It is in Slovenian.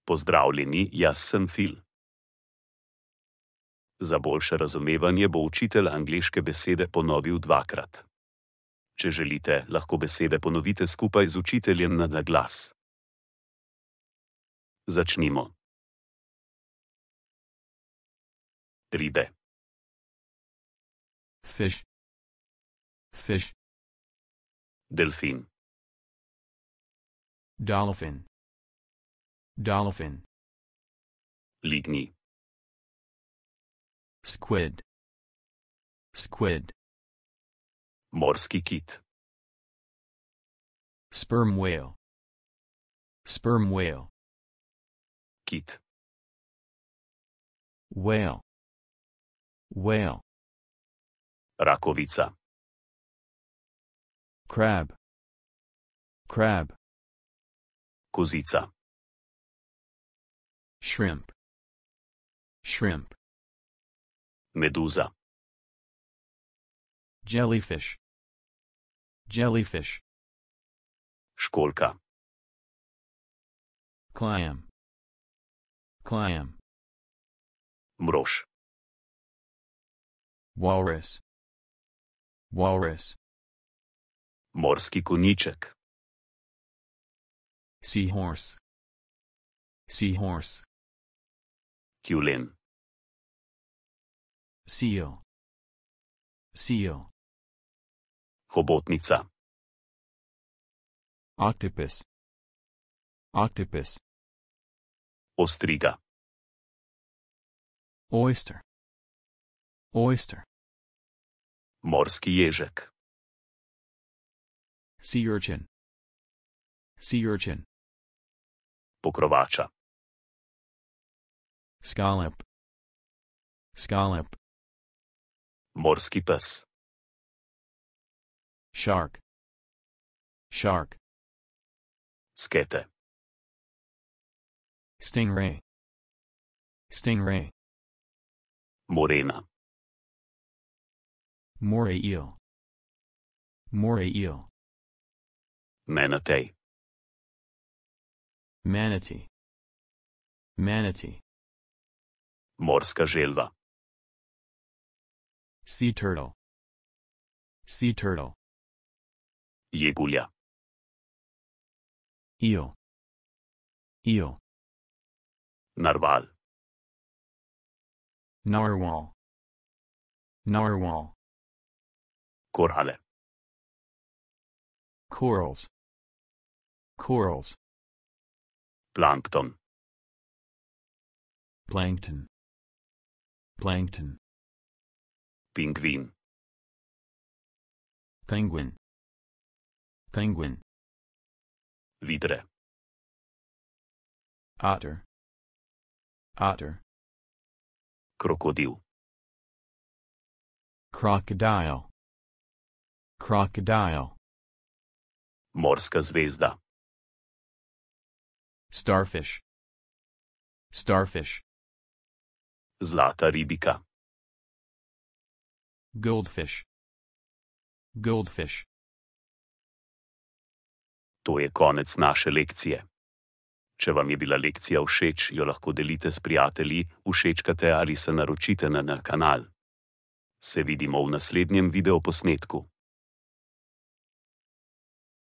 Pozdravljeni, jaz sem Phil. Za boljše razumevanje bo učitelj angleške besede ponovil dvakrat. Če želite, lahko besede ponovite skupaj z učiteljem na glas. Začnimo. Ribe. Fish. Fish. Delfin. Dolphin. Dolphin. Lignji. Squid. Squid. Morski kit. Sperm whale. Sperm whale. Kit. Whale. Whale. Rakovica. Crab. Crab. Kozica. Shrimp. Shrimp. Meduza. Jellyfish. Jellyfish. Školjka. Clam. Clam. Mrož. Walrus. Walrus. Morski konjiček. Seahorse. Seahorse. Tjulenj. Seal. Seal. Hobotnica. Octopus. Octopus. Ostriga. Oyster. Oyster. Morski ježek. Sea urchin. Sea urchin. Pokrovača. Scallop. Scallop. Morski pes. Shark. Shark. Skate. Stingray. Stingray. Morena. Moray eel. Moray eel. Manatej. Manatee. Manatee. Morska želva. Sea turtle. Sea turtle. Jegulja. Eel. Eel. Narval. Narwhal. Narwhal. Korale. Corals. Corals. Plankton. Plankton. Plankton. Pingvin. Penguin. Penguin. Vidre. Otter. Otter. Krokodil. Crocodile. Crocodile. Morska zvezda. Starfish. Starfish. Zlata ribika. Goldfish. Goldfish. To je konec naše lekcije. Če vam je bila lekcija všeč, jo lahko delite s prijatelji, všečkate ali se naročite na kanal. Se vidimo v naslednjem videoposnetku.